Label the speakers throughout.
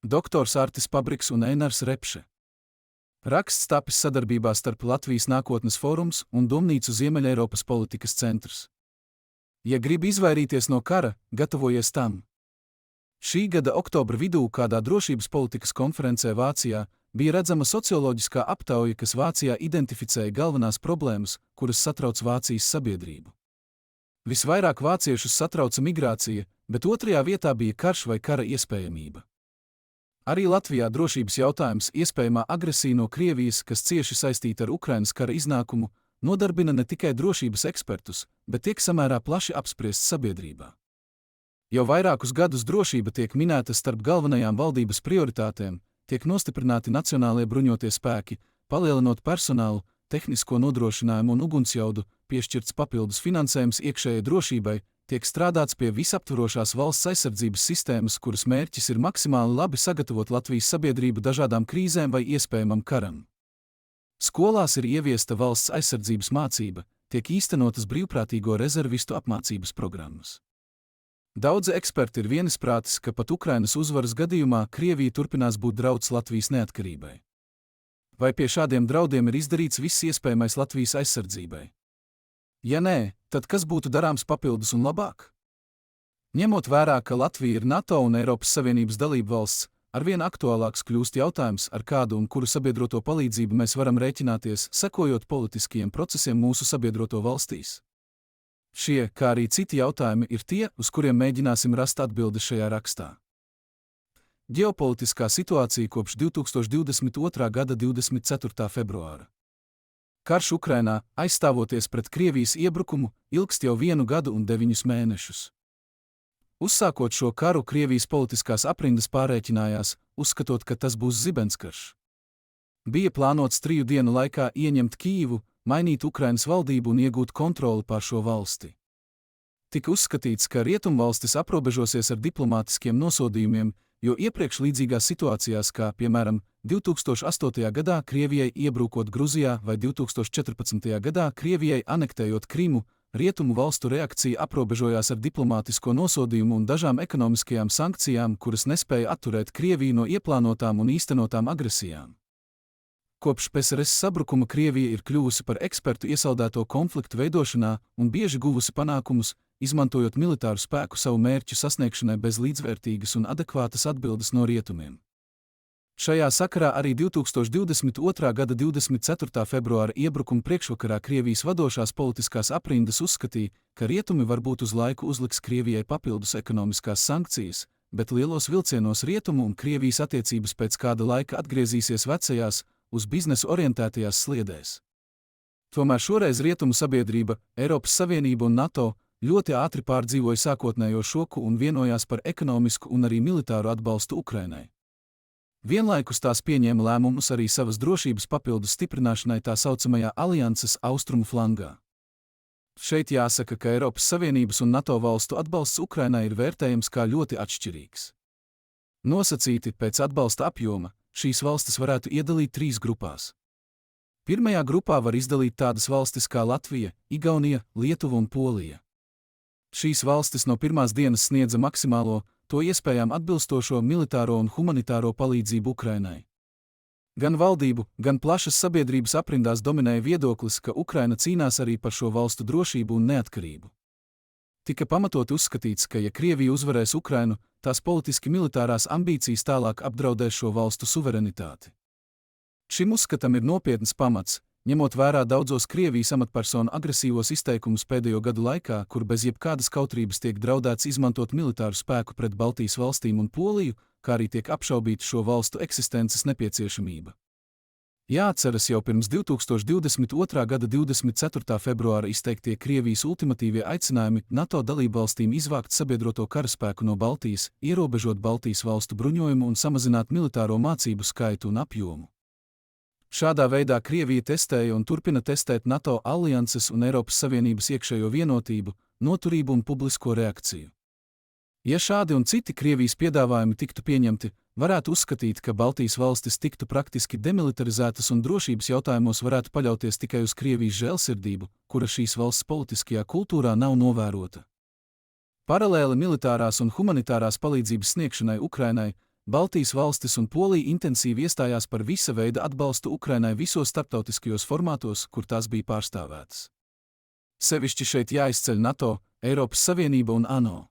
Speaker 1: Doktors Artis Pabriks un Einars Repše. Raksts tapis sadarbībā starp Latvijas nākotnes fórums un Domnīcu Ziemeļeiropas politikas centrs. Ja gribi izvairīties no kara, gatavojies tam. Šī gada oktobra vidū kādā drošības politikas konferencē Vācijā bija redzama socioloģiskā aptauja, kas Vācijā identificēja galvenās problēmas, kuras satrauc Vācijas sabiedrību. Visvairāk vāciešus satrauca migrācija, bet otrajā vietā bija karš vai kara iespējamība. Arī Latvijā drošības jautājums, iespējamā agresija no Krievijas, kas cieši saistīta ar Ukrainas kara iznākumu, nodarbina ne tikai drošības ekspertus, bet tiek samērā plaši apspriests sabiedrībā. Jau vairākus gadus drošība tiek minēta starp galvenajām valdības prioritātēm, tiek nostiprināti nacionālie bruņotie spēki, palielinot personālu, tehnisko nodrošinājumu un ugunsjaudu, piešķirts papildus finansējums iekšējai drošībai, tiek strādāts pie visaptvarošās valsts aizsardzības sistēmas, kuras mērķis ir maksimāli labi sagatavot Latvijas sabiedrību dažādām krīzēm vai iespējamam karam. Skolās ir ieviesta valsts aizsardzības mācība, tiek īstenotas brīvprātīgo rezervistu apmācības programmas. Daudzi eksperti ir vienisprātis, ka pat Ukrainas uzvaras gadījumā Krievija turpinās būt drauds Latvijas neatkarībai. Vai pie šādiem draudiem ir izdarīts viss iespējamais Latvijas aizsardzībai? Ja nē, tad kas būtu darāms papildus un labāk? Ņemot vērā, ka Latvija ir NATO un Eiropas Savienības dalība valsts, arvien aktuālāks kļūst jautājums, ar kādu un kuru sabiedroto palīdzību mēs varam rēķināties, sekojot politiskajiem procesiem mūsu sabiedroto valstīs. Šie, kā arī citi jautājumi, ir tie, uz kuriem mēģināsim rast atbildi šajā rakstā. Ģeopolitiskā situācija kopš 2022. gada 24. februāra. Karš Ukrainā, aizstāvoties pret Krievijas iebrukumu, ilgst jau 1 gadu un 9 mēnešus. Uzsākot šo karu, Krievijas politiskās aprindas pārrēķinājās, uzskatot, ka tas būs zibenskarš. Bija plānots 3 dienu laikā ieņemt Kijivu, mainīt Ukrainas valdību un iegūt kontroli pār šo valsti. Tika uzskatīts, ka rietumvalstis aprobežosies ar diplomātiskiem nosodījumiem, jo iepriekš līdzīgās situācijās, kā, piemēram, 2008. gadā Krievijai iebrukot Gruzijā vai 2014. gadā Krievijai anektējot Krimu, rietumu valstu reakcija aprobežojās ar diplomātisko nosodījumu un dažām ekonomiskajām sankcijām, kuras nespēja atturēt Krieviju no ieplānotām un īstenotām agresijām. Kopš PSRS sabrukuma Krievija ir kļuvusi par ekspertu iesaldēto konfliktu veidošanā un bieži guvusi panākumus, izmantojot militāru spēku savu mērķu sasniegšanai bez līdzvērtīgas un adekvātas atbildes no rietumiem. Šajā sakarā arī 2022. gada 24. februāra iebrukuma priekšvakarā Krievijas vadošās politiskās aprindas uzskatīja, ka rietumi varbūt uz laiku uzliks Krievijai papildus ekonomiskās sankcijas, bet lielos vilcienos rietumu un Krievijas attiecības pēc kāda laika atgriezīsies vecajās, uz biznesu orientētajās sliedēs. Tomēr šoreiz rietumu sabiedrība, Eiropas Savienība un NATO ļoti ātri pārdzīvoja sākotnējo šoku un vienojās par ekonomisku un arī militāru atbalstu Ukrainai. Vienlaikus tās pieņēma lēmumus arī savas drošības papildus stiprināšanai tā saucamajā alianses austrumu flangā. Šeit jāsaka, ka Eiropas Savienības un NATO valstu atbalsts Ukrainai ir vērtējams kā ļoti atšķirīgs. Nosacīti pēc atbalsta apjoma, šīs valstis varētu iedalīt 3 grupās. Pirmajā grupā var izdalīt tādas valstis kā Latvija, Igaunija, Lietuva un Polija. Šīs valstis no pirmās dienas sniedza maksimālo, to iespējām atbilstošo militāro un humanitāro palīdzību Ukrainai. Gan valdību, gan plašas sabiedrības aprindās dominēja viedoklis, ka Ukraina cīnās arī par šo valstu drošību un neatkarību. Tika pamatot uzskatīts, ka ja Krievija uzvarēs Ukrainu, tās politiski militārās ambīcijas tālāk apdraudēs šo valstu suverenitāti. Šim uzskatam ir nopietns pamats, ņemot vērā daudzos Krievijas amatpersonu agresīvos izteikumus pēdējo gadu laikā, kur bez jebkādas kautrības tiek draudēts izmantot militāru spēku pret Baltijas valstīm un Poliju, kā arī tiek apšaubīta šo valstu eksistences nepieciešamība. Jāatceras jau pirms 2022. gada 24. februāra izteiktie Krievijas ultimatīvie aicinājumi NATO dalībvalstīm izvākt sabiedroto karaspēku no Baltijas, ierobežot Baltijas valstu bruņojumu un samazināt militāro mācību skaitu un apjomu. Šādā veidā Krievija testēja un turpina testēt NATO alianses un Eiropas Savienības iekšējo vienotību, noturību un publisko reakciju. Ja šādi un citi Krievijas piedāvājumi tiktu pieņemti, varētu uzskatīt, ka Baltijas valstis tiktu praktiski demilitarizētas un drošības jautājumos varētu paļauties tikai uz Krievijas žēlsirdību, kura šīs valsts politiskajā kultūrā nav novērota. Paralēli militārās un humanitārās palīdzības sniegšanai Ukrainai, Baltijas valstis un Polija intensīvi iestājās par visa veida atbalstu Ukrainai visos starptautiskajos formātos, kur tās bija pārstāvētas. Sevišķi šeit jāizceļ NATO, Eiropas Savienība un ANO.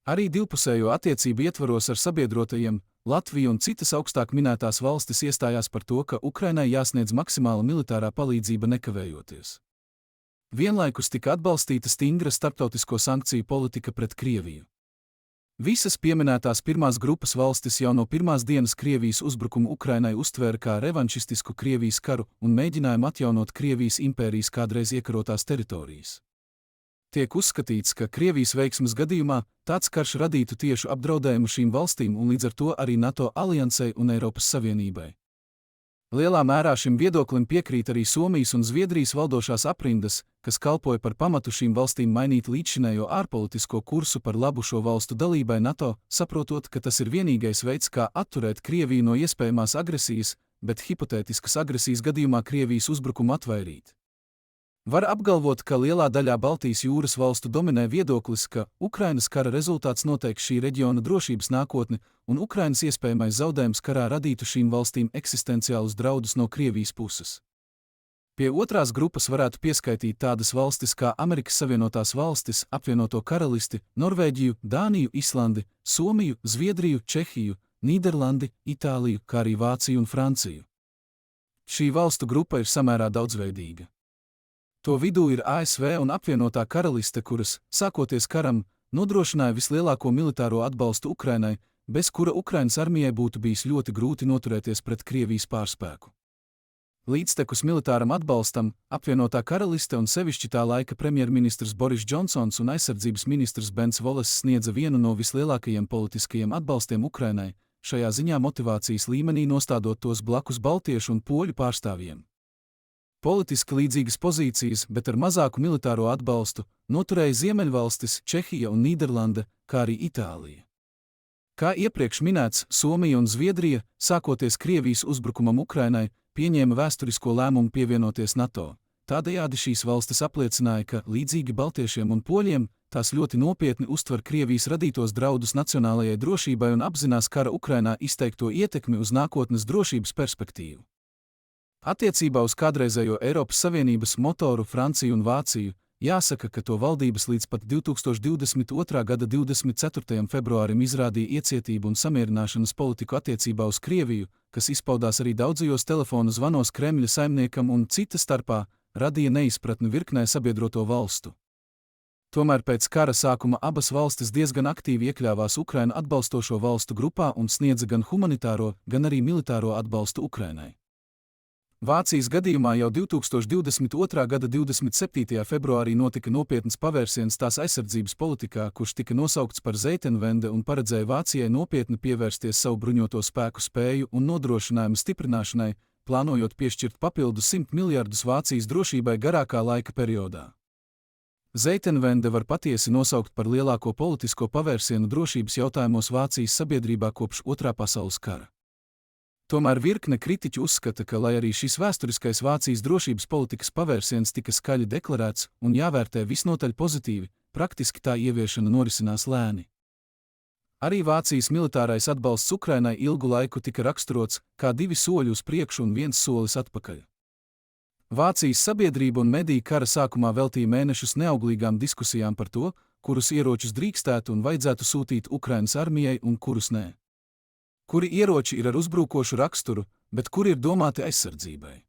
Speaker 1: Arī divpusējo attiecību ietvaros ar sabiedrotajiem Latvija un citas augstāk minētās valstis iestājās par to, ka Ukrainai jāsniedz maksimāla militārā palīdzība nekavējoties. Vienlaikus tika atbalstīta stingra starptautisko sankciju politika pret Krieviju. Visas pieminētās pirmās grupas valstis jau no pirmās dienas Krievijas uzbrukumu Ukrainai uztvēra kā revanšistisku Krievijas karu un mēģinājumu atjaunot Krievijas impērijas kādreiz iekarotās teritorijas. Tiek uzskatīts, ka Krievijas veiksmes gadījumā tāds karš radītu tiešu apdraudējumu šīm valstīm un līdz ar to arī NATO aliansei un Eiropas Savienībai. Lielā mērā šim viedoklim piekrīt arī Somijas un Zviedrijas valdošās aprindas, kas kalpoja par pamatu šīm valstīm mainīt līdzšinējo ārpolitisko kursu par labu šo valstu dalībai NATO, saprotot, ka tas ir vienīgais veids, kā atturēt Krieviju no iespējamās agresijas, bet hipotētiskas agresijas gadījumā Krievijas uzbrukumu atvairīt. Var apgalvot, ka lielā daļā Baltijas jūras valstu dominē viedoklis, ka Ukrainas kara rezultāts noteiks šī reģiona drošības nākotni un Ukrainas iespējamais zaudējums karā radītu šīm valstīm eksistenciālus draudus no Krievijas puses. Pie otrās grupas varētu pieskaitīt tādas valstis kā Amerikas Savienotās valstis, Apvienoto Karalisti, Norvēģiju, Dāniju, Islandi, Somiju, Zviedriju, Čehiju, Nīderlandi, Itāliju, kā arī Vāciju un Franciju. Šī valstu grupa ir samērā daudzveidīga. To vidū ir ASV un Apvienotā Karaliste, kuras, sākoties karam, nodrošināja vislielāko militāro atbalstu Ukrainai, bez kura Ukrainas armijai būtu bijis ļoti grūti noturēties pret Krievijas pārspēku. Līdztekus militāram atbalstam, Apvienotā Karaliste un sevišķi tā laika premjerministrs Boris Džonsons un aizsardzības ministrs Bens Voless sniedza vienu no vislielākajiem politiskajiem atbalstiem Ukrainai, šajā ziņā motivācijas līmenī nostādot tos blakus baltiešu un poļu pārstāvjiem. Politiski līdzīgas pozīcijas, bet ar mazāku militāro atbalstu, noturēja Ziemeļvalstis, Čehija un Nīderlande, kā arī Itālija. Kā iepriekš minēts, Somija un Zviedrija, sākoties Krievijas uzbrukumam Ukrainai, pieņēma vēsturisko lēmumu pievienoties NATO. Tādējādi šīs valstis apliecināja, ka, līdzīgi baltiešiem un poļiem, tās ļoti nopietni uztver Krievijas radītos draudus nacionālajai drošībai un apzinās kara Ukrainā izteikto ietekmi uz nākotnes drošības perspektīvu. Attiecībā uz kādreizējo Eiropas Savienības motoru Franciju un Vāciju, jāsaka, ka to valdības līdz pat 2022. gada 24. februārim izrādīja iecietību un samierināšanas politiku attiecībā uz Krieviju, kas izpaudās arī daudzajos telefonu zvanos Kremļa saimniekam un cita starpā, radīja neizpratni virknē sabiedroto valstu. Tomēr pēc kara sākuma abas valstis diezgan aktīvi iekļāvās Ukrainu atbalstošo valstu grupā un sniedza gan humanitāro, gan arī militāro atbalstu Ukrainai. Vācijas gadījumā jau 2022. gada 27. februārī notika nopietns pavērsiens tās aizsardzības politikā, kurš tika nosaukts par Zeitenwende un paredzēja Vācijai nopietni pievērsties savu bruņoto spēku spēju un nodrošinājumu stiprināšanai, plānojot piešķirt papildu 100 miljardus Vācijas drošībai garākā laika periodā. Zeitenwende var patiesi nosaukt par lielāko politisko pavērsienu drošības jautājumos Vācijas sabiedrībā kopš Otrā pasaules kara. Tomēr virkne kritiķu uzskata, ka, lai arī šis vēsturiskais Vācijas drošības politikas pavērsiens tika skaļi deklarēts un jāvērtē visnotaļ pozitīvi, praktiski tā ieviešana norisinās lēni. Arī Vācijas militārais atbalsts Ukrainai ilgu laiku tika raksturots kā 2 soļi uz priekšu un 1 solis atpakaļ. Vācijas sabiedrība un mediji kara sākumā veltīja mēnešus neauglīgām diskusijām par to, kurus ieročus drīkstētu un vajadzētu sūtīt Ukrainas armijai un kurus nē. Kuri ieroči ir ar uzbrukošu raksturu, bet kuri ir domāti aizsardzībai.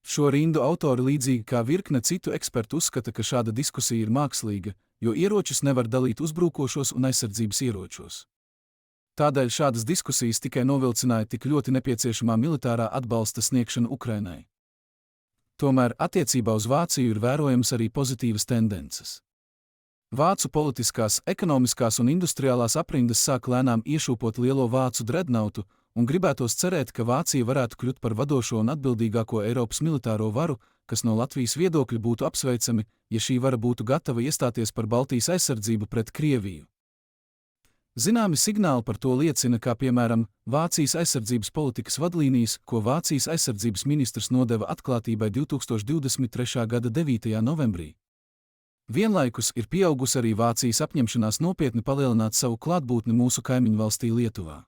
Speaker 1: Šo rindu autori līdzīgi kā virkne citu ekspertu uzskata, ka šāda diskusija ir mākslīga, jo ieročus nevar dalīt uzbrukošos un aizsardzības ieročos. Tādēļ šādas diskusijas tikai novilcināja tik ļoti nepieciešamā militārā atbalsta sniegšanu Ukrainai. Tomēr attiecībā uz Vāciju ir vērojams arī pozitīvas tendences. Vācu politiskās, ekonomiskās un industriālās aprindas sāk lēnām iešūpot lielo vācu dreadnoutu un gribētos cerēt, ka Vācija varētu kļūt par vadošo un atbildīgāko Eiropas militāro varu, kas no Latvijas viedokļa būtu apsveicami, ja šī vara būtu gatava iestāties par Baltijas aizsardzību pret Krieviju. Zināmi signāli par to liecina, kā piemēram Vācijas aizsardzības politikas vadlīnijas, ko Vācijas aizsardzības ministrs nodeva atklātībai 2023. gada 9. novembrī. Vienlaikus ir pieaugusi arī Vācijas apņemšanās nopietni palielināt savu klātbūtni mūsu kaimiņvalstī Lietuvā.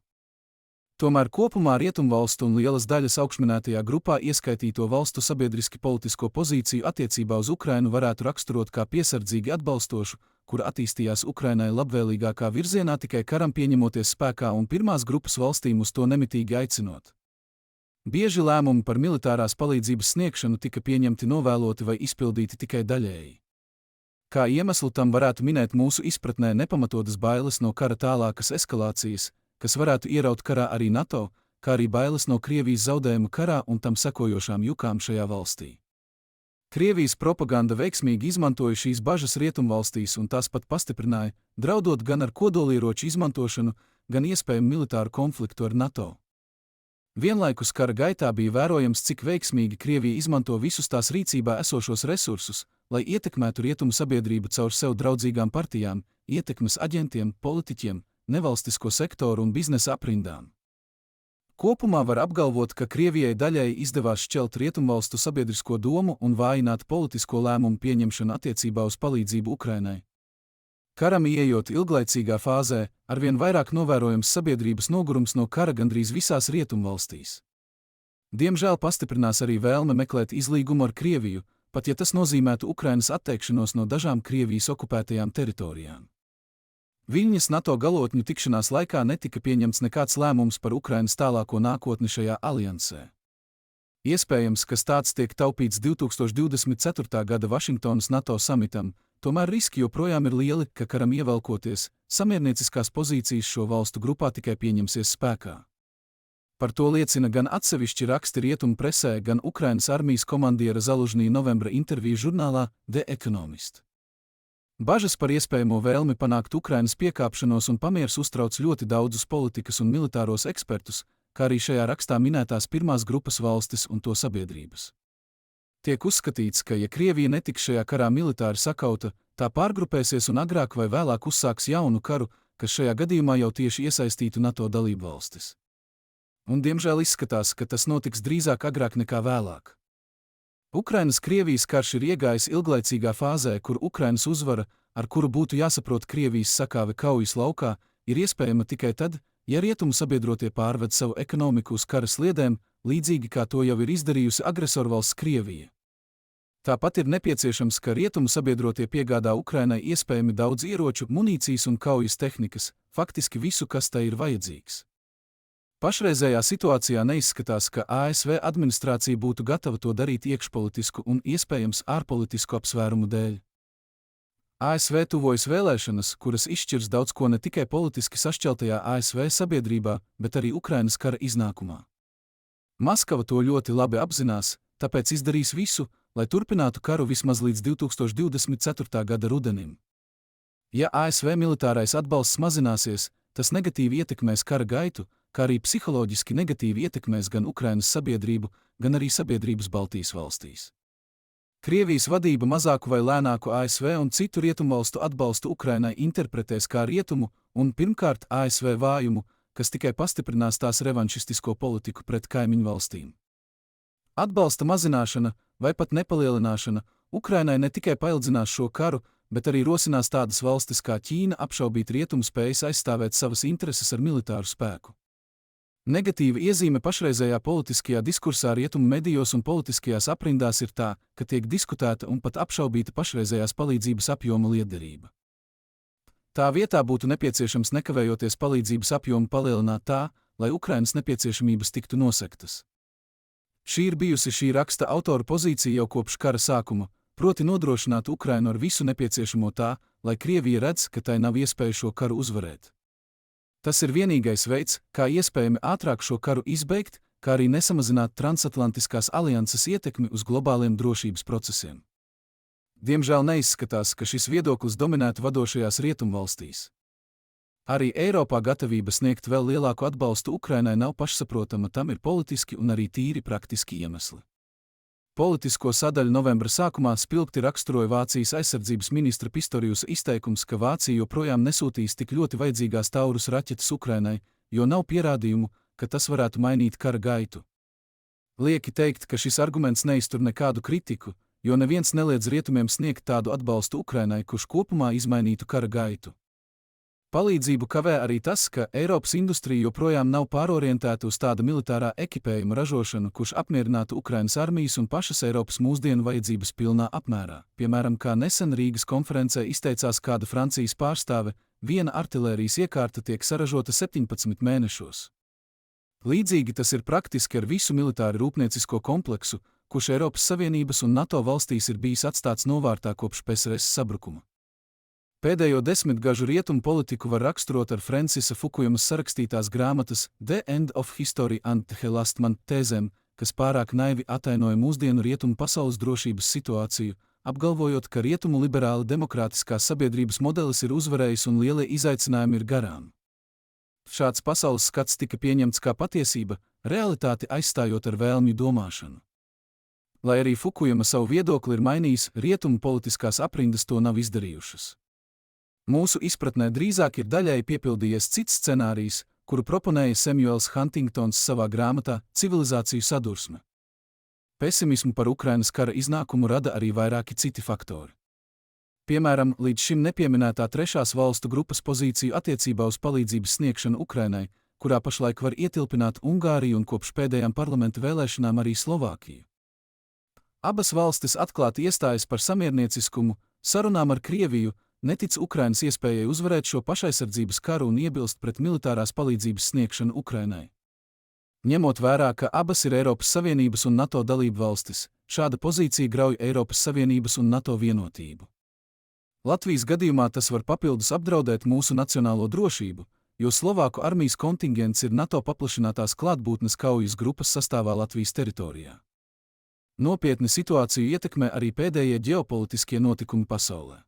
Speaker 1: Tomēr kopumā rietumvalstu un lielas daļas augšminētajā grupā ieskaitīto valstu sabiedriski politisko pozīciju attiecībā uz Ukrainu varētu raksturot kā piesardzīgi atbalstošu, kura attīstījās Ukrainai labvēlīgākā virzienā tikai karam pieņemoties spēkā un pirmās grupas valstīm uz to nemitīgi aicinot. Bieži lēmumi par militārās palīdzības sniegšanu tika pieņemti novēloti vai izpildīti tikai daļēji. Kā iemeslu tam varētu minēt mūsu izpratnē nepamatotas bailes no kara tālākas eskalācijas, kas varētu ieraut karā arī NATO, kā arī bailes no Krievijas zaudējuma karā un tam sekojošām jukām šajā valstī. Krievijas propaganda veiksmīgi izmantoja šīs bažas rietumvalstīs un tās pat pastiprināja, draudot gan ar kodolieroču izmantošanu, gan iespējamu militāru konfliktu ar NATO. Vienlaikus kara gaitā bija vērojams, cik veiksmīgi Krievija izmanto visus tās rīcībā esošos resursus, lai ietekmētu rietumu sabiedrību caur sev draudzīgām partijām, ietekmes aģentiem, politiķiem, nevalstisko sektoru un biznesa aprindām. Kopumā var apgalvot, ka Krievijai daļēji izdevās šķelt rietumvalstu sabiedrisko domu un vājināt politisko lēmumu pieņemšanu attiecībā uz palīdzību Ukrainai. Karam ieejot ilglaicīgā fāzē, arvien vairāk novērojams sabiedrības nogurums no kara gandrīz visās rietumvalstīs. Diemžēl pastiprinās arī vēlme meklēt izlīgumu ar Krieviju, pat ja tas nozīmētu Ukrainas atteikšanos no dažām Krievijas okupētajām teritorijām. Viļņas NATO galotņu tikšanās laikā netika pieņemts nekāds lēmums par Ukrainas tālāko nākotni šajā aliansē. Iespējams, ka tāds tiek taupīts 2024. gada Vašingtonas NATO samitam, tomēr riski joprojām ir lieli, ka karam ievelkoties, samiernieciskās pozīcijas šo valstu grupā tikai pieņemsies spēkā. Par to liecina gan atsevišķi raksti rietumu presē, gan Ukrainas armijas komandiera Zalužņī novembra interviju žurnālā The Economist. Bažas par iespējamo vēlmi panākt Ukrainas piekāpšanos un pamieris uztrauc ļoti daudzus politikas un militāros ekspertus, kā arī šajā rakstā minētās pirmās grupas valstis un to sabiedrības. Tiek uzskatīts, ka ja Krievija netiks šajā karā militāri sakauta, tā pārgrupēsies un agrāk vai vēlāk uzsāks jaunu karu, kas šajā gadījumā jau tieši iesaistītu NATO dalību valstis. Un diemžēl izskatās, ka tas notiks drīzāk agrāk nekā vēlāk. Ukrainas-Krievijas karš ir iegājis ilglaicīgā fāzē, kur Ukrainas uzvara, ar kuru būtu jāsaprot Krievijas sakāve kaujas laukā, ir iespējama tikai tad, ja rietumu sabiedrotie pārved savu ekonomiku uz kara sliedēm, līdzīgi kā to jau ir izdarījusi agresorvalsts Krievija. Tāpat ir nepieciešams, ka rietumu sabiedrotie piegādā Ukrainai iespējami daudz ieroču, munīcijas un kaujas tehnikas, faktiski visu, kas tai ir vajadzīgs. Pašreizējā situācijā neizskatās, ka ASV administrācija būtu gatava to darīt iekšpolitisku un iespējams ārpolitisku apsvērumu dēļ. ASV tuvojas vēlēšanas, kuras izšķirs daudz ko ne tikai politiski sašķeltajā ASV sabiedrībā, bet arī Ukrainas kara iznākumā. Maskava to ļoti labi apzinās, tāpēc izdarīs visu, lai turpinātu karu vismaz līdz 2024. gada rudenim. Ja ASV militārais atbalsts mazināsies, tas negatīvi ietekmēs kara gaitu, kā arī psiholoģiski negatīvi ietekmēs gan Ukrainas sabiedrību, gan arī sabiedrības Baltijas valstīs. Krievijas vadība mazāku vai lēnāku ASV un citu rietumvalstu atbalstu Ukrainai interpretēs kā rietumu un, pirmkārt, ASV vājumu, kas tikai pastiprinās tās revanšistisko politiku pret kaimiņu valstīm. Atbalsta mazināšana vai pat nepalielināšana Ukrainai ne tikai paildzinās šo karu, bet arī rosinās tādas valstis kā Ķīna apšaubīt rietumu spējas aizstāvēt savas intereses ar militāru spēku. Negatīva iezīme pašreizējā politiskajā diskursā rietumu medijos un politiskajās aprindās ir tā, ka tiek diskutēta un pat apšaubīta pašreizējās palīdzības apjoma lietderība. Tā vietā būtu nepieciešams nekavējoties palīdzības apjomu palielināt tā, lai Ukrainas nepieciešamības tiktu nosektas. Šī ir bijusi šī raksta autora pozīcija jau kopš kara sākuma, proti nodrošināt Ukrainu ar visu nepieciešamo tā, lai Krievija redz, ka tai nav iespēja šo karu uzvarēt. Tas ir vienīgais veids, kā iespējami ātrāk šo karu izbeigt, kā arī nesamazināt transatlantiskās alianses ietekmi uz globāliem drošības procesiem. Diemžēl neizskatās, ka šis viedoklis dominētu vadošajās rietumvalstīs. Arī Eiropā gatavība sniegt vēl lielāku atbalstu Ukrainai nav pašsaprotama, tam ir politiski un arī tīri praktiski iemesli. Politisko sadaļu novembra sākumā spilgti raksturoja Vācijas aizsardzības ministra Pistoriusa izteikums, ka Vācija joprojām nesūtīs tik ļoti vajadzīgās Taurus raķetes Ukrainai, jo nav pierādījumu, ka tas varētu mainīt kara gaitu. Lieki teikt, ka šis arguments neiztur nekādu kritiku, jo neviens neliedz rietumiem sniegt tādu atbalstu Ukrainai, kurš kopumā izmainītu kara gaitu. Palīdzību kavē arī tas, ka Eiropas industrija joprojām nav pārorientēta uz tāda militārā ekipējuma ražošanu, kurš apmierinātu Ukrainas armijas un pašas Eiropas mūsdienu vajadzības pilnā apmērā. Piemēram, kā nesen Rīgas konferencē izteicās kāda Francijas pārstāve, viena artilērijas iekārta tiek saražota 17 mēnešos. Līdzīgi tas ir praktiski ar visu militāri rūpniecisko kompleksu, kurš Eiropas Savienības un NATO valstīs ir bijis atstāts novārtā kopš PSRS sabrukuma. Pēdējo desmitgažu rietumu politiku var raksturot ar Francisa Fukujamas sarakstītās grāmatas The End of History and the Last Man tēzēm, kas pārāk naivi atainoja mūsdienu rietumu pasaules drošības situāciju, apgalvojot, ka rietumu liberāla demokrātiskās sabiedrības modelis ir uzvarējis un lielie izaicinājumi ir garām. Šāds pasaules skats tika pieņemts kā patiesība, realitāti aizstājot ar vēlmju domāšanu. Lai arī Fukujama savu viedokli ir mainījis, rietumu politiskās aprindas to nav izdarījušas. Mūsu izpratnē drīzāk ir daļēji piepildījies cits scenārijs, kuru proponēja Samuels Huntingtons savā grāmatā Civilizāciju sadursme. Pesimismu par Ukrainas kara iznākumu rada arī vairāki citi faktori. Piemēram, līdz šim nepieminētā trešās valstu grupas pozīciju attiecībā uz palīdzības sniegšanu Ukrainai, kurā pašlaik var ietilpināt Ungāriju un kopš pēdējām parlamenta vēlēšanām arī Slovākiju. Abas valstis atklāti iestājas par samiernieciskumu, sarunām ar Krieviju, netic Ukrainas iespējai uzvarēt šo pašaizsardzības karu un iebilst pret militārās palīdzības sniegšanu Ukrainai. Ņemot vērā, ka abas ir Eiropas Savienības un NATO dalību valstis, šāda pozīcija grauj Eiropas Savienības un NATO vienotību. Latvijas gadījumā tas var papildus apdraudēt mūsu nacionālo drošību, jo Slovāku armijas kontingents ir NATO paplašinātās klātbūtnes kaujas grupas sastāvā Latvijas teritorijā. Nopietni situāciju ietekmē arī pēdējie ģeopolitiskie notikumi pasaulē.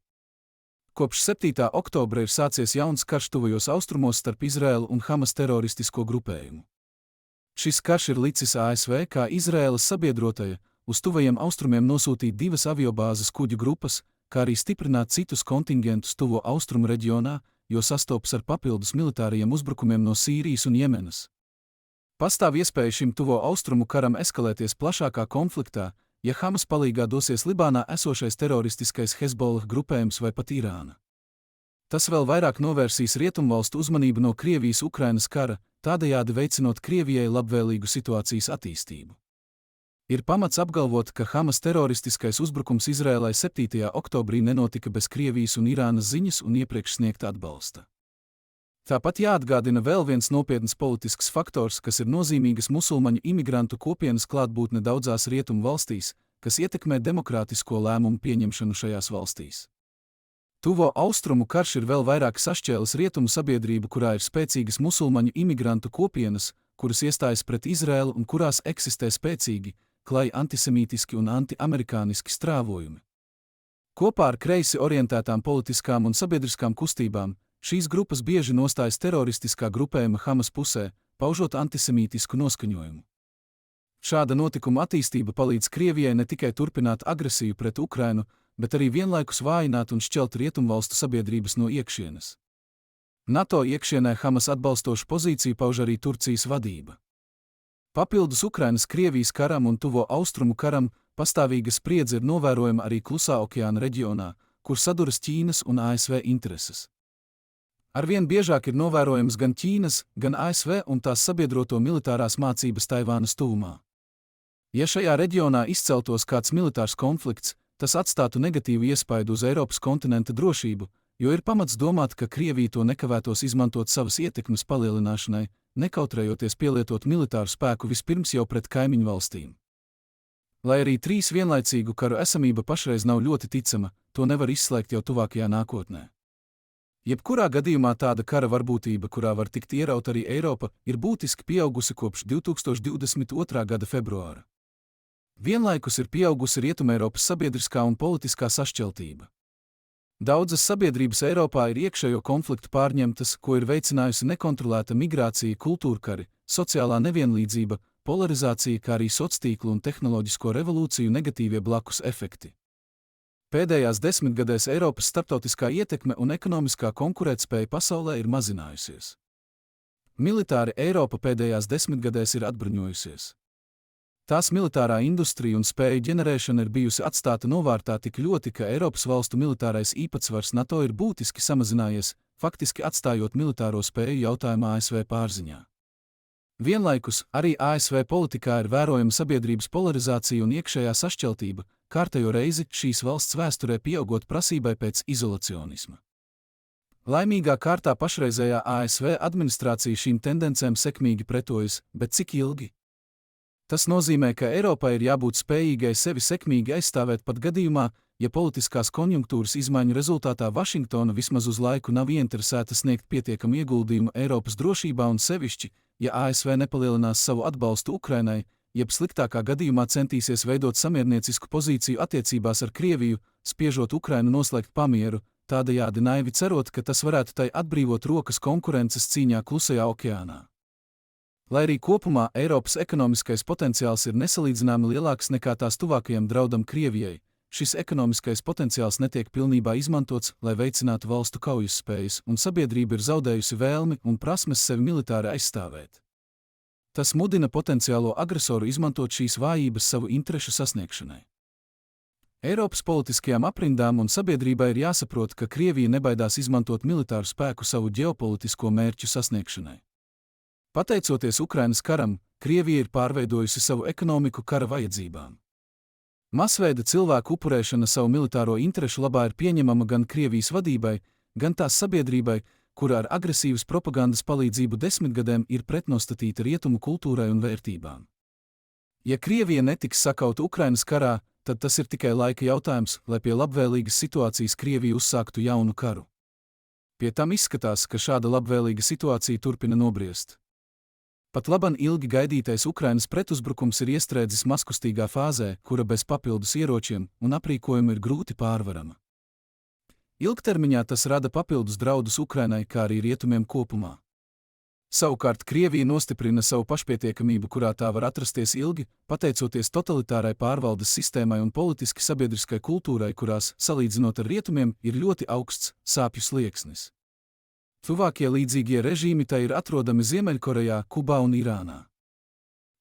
Speaker 1: Kopš 7. oktobra ir sācies jauns karš tuvajos austrumos starp Izraēlu un Hamas teroristisko grupējumu. Šis karš ir licis ASV kā Izraēlas sabiedrotaja uz tuvajiem austrumiem nosūtīt 2 aviobāzes kuģu grupas, kā arī stiprināt citus kontingentus tuvo austrumu reģionā, jo sastopas ar papildus militārajiem uzbrukumiem no Sīrijas un Jemenas. Pastāv iespēja šim tuvo austrumu karam eskalēties plašākā konfliktā, ja Hamas palīgā dosies Libānā esošais teroristiskais Hezbollah grupējums vai pat Irāna. Tas vēl vairāk novērsīs rietumvalstu uzmanību no Krievijas-Ukrainas kara, tādējādi veicinot Krievijai labvēlīgu situācijas attīstību. Ir pamats apgalvot, ka Hamas teroristiskais uzbrukums Izrēlai 7. oktobrī nenotika bez Krievijas un Irānas ziņas un iepriekš sniegta atbalsta. Tāpat jāatgādina vēl viens nopietns politisks faktors, kas ir nozīmīgas musulmaņu imigrantu kopienas klātbūtne daudzās rietumu valstīs, kas ietekmē demokrātisko lēmumu pieņemšanu šajās valstīs. Tuvo austrumu karš ir vēl vairāk sašķēlis rietumu sabiedrību, kurā ir spēcīgas musulmaņu imigrantu kopienas, kuras iestājas pret Izraēlu un kurās eksistē spēcīgi, klāji antisemītiski un antiamerikāniski strāvojumi. Kopā ar kreisi orientētām politiskām un sabiedriskām kustībām, šīs grupas bieži nostājas teroristiskā grupējuma Hamas pusē, paužot antisemītisku noskaņojumu. Šāda notikuma attīstība palīdz Krievijai ne tikai turpināt agresiju pret Ukrainu, bet arī vienlaikus vājināt un šķelt rietumvalstu sabiedrības no iekšienes. NATO iekšienē Hamas atbalstošu pozīciju pauž arī Turcijas vadība. Papildus Ukrainas-Krievijas karam un tuvo austrumu karam, pastāvīga spriedze ir novērojama arī Klusā okeāna reģionā, kur saduras Ķīnas un ASV intereses. Arvien biežāk ir novērojams gan Ķīnas, gan ASV un tās sabiedroto militārās mācības Taivānas tuvumā. Ja šajā reģionā izceltos kāds militārs konflikts, tas atstātu negatīvu iespaidu uz Eiropas kontinenta drošību, jo ir pamats domāt, ka Krievija to nekavētos izmantot savas ietekmes palielināšanai, nekautrējoties pielietot militāru spēku vispirms jau pret kaimiņu valstīm. Lai arī 3 vienlaicīgu karu esamība pašreiz nav ļoti ticama, to nevar izslēgt jau tuvākajā nākotnē. Jebkurā gadījumā tāda kara varbūtība, kurā var tikt ieraut arī Eiropa, ir būtiski pieaugusi kopš 2022. gada februāra. Vienlaikus ir pieaugusi Rietumeiropas sabiedriskā un politiskā sašķeltība. Daudzas sabiedrības Eiropā ir iekšējo konfliktu pārņemtas, ko ir veicinājusi nekontrolēta migrācija, kultūrkari, sociālā nevienlīdzība, polarizācija, kā arī sociālo un tehnoloģisko revolūciju negatīvie blakus efekti. Pēdējās desmitgadēs Eiropas starptautiskā ietekme un ekonomiskā konkurētspēja pasaulē ir mazinājusies. Militāri Eiropa pēdējās desmitgadēs ir atbruņojusies. Tās militārā industrija un spēju ģenerēšana ir bijusi atstāta novārtā tik ļoti, ka Eiropas valstu militārais īpatsvars NATO ir būtiski samazinājies, faktiski atstājot militāro spēju jautājumu ASV pārziņā. Vienlaikus arī ASV politikā ir vērojama sabiedrības polarizācija un iekšējā sašķeltība, kārtējo reizi šīs valsts vēsturē pieaugot prasībai pēc izolacionisma. Laimīgā kārtā pašreizējā ASV administrācija šīm tendencēm sekmīgi pretojas, bet cik ilgi? Tas nozīmē, ka Eiropai ir jābūt spējīgai sevi sekmīgi aizstāvēt pat gadījumā, ja politiskās konjunktūras izmaiņu rezultātā Vašingtona vismaz uz laiku nav ieinteresēta sniegt pietiekamu ieguldījumu Eiropas drošībā un sevišķi, ja ASV nepalielinās savu atbalstu Ukrainai, jeb sliktākā gadījumā centīsies veidot samierniecisku pozīciju attiecībās ar Krieviju, spiežot Ukrainu noslēgt pamieru, tādējādi naivi cerot, ka tas varētu tai atbrīvot rokas konkurences cīņā Klusajā okeānā. Lai arī kopumā Eiropas ekonomiskais potenciāls ir nesalīdzināmi lielāks nekā tās tuvākajam draudam Krievijai, šis ekonomiskais potenciāls netiek pilnībā izmantots, lai veicinātu valstu kaujas spējas, un sabiedrība ir zaudējusi vēlmi un prasmes sevi militāri aizstāvēt. Tas mudina potenciālo agresoru izmantot šīs vājības savu interešu sasniegšanai. Eiropas politiskajām aprindām un sabiedrībai ir jāsaprot, ka Krievija nebaidās izmantot militāru spēku savu ģeopolitisko mērķu sasniegšanai. Pateicoties Ukrainas karam, Krievija ir pārveidojusi savu ekonomiku kara vajadzībām. Masveida cilvēku upurēšana savu militāro interešu labā ir pieņemama gan Krievijas vadībai, gan tās sabiedrībai, kura ar agresīvas propagandas palīdzību desmitgadēm ir pretnostatīta rietumu kultūrai un vērtībām. Ja Krievija netiks sakauta Ukrainas karā, tad tas ir tikai laika jautājums, lai pie labvēlīgas situācijas Krievija uzsāktu jaunu karu. Pie tam izskatās, ka šāda labvēlīga situācija turpina nobriest. Pat laban ilgi gaidītais Ukrainas pretuzbrukums ir iestrēdzis mazkustīgā fāzē, kura bez papildus ieročiem un aprīkojuma ir grūti pārvarama. Ilgtermiņā tas rada papildus draudus Ukrainai, kā arī rietumiem kopumā. Savukārt Krievija nostiprina savu pašpietiekamību, kurā tā var atrasties ilgi, pateicoties totalitārai pārvaldes sistēmai un politiski sabiedriskai kultūrai, kurās, salīdzinot ar rietumiem, ir ļoti augsts sāpju slieksnis. Tuvākie līdzīgie režīmi tai ir atrodami Ziemeļkorejā, Kubā un Irānā.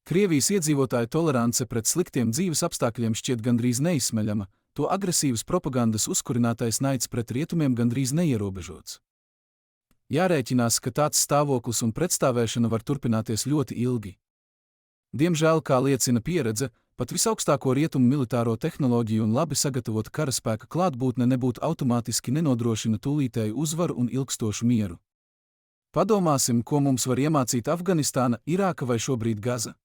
Speaker 1: Krievijas iedzīvotāju tolerance pret sliktiem dzīves apstākļiem šķiet gandrīz neizsmeļama, to agresīvas propagandas uzkurinātais naids pret rietumiem gandrīz neierobežots. Jārēķinās, ka tāds stāvoklis un pretstāvēšana var turpināties ļoti ilgi. Diemžēl, kā liecina pieredze, pat visaugstāko rietumu militāro tehnoloģiju un labi sagatavota karaspēka klātbūtne nebūtu automātiski nenodrošina tūlītēju uzvaru un ilgstošu mieru. Padomāsim, ko mums var iemācīt Afganistāna, Irāka vai šobrīd Gaza.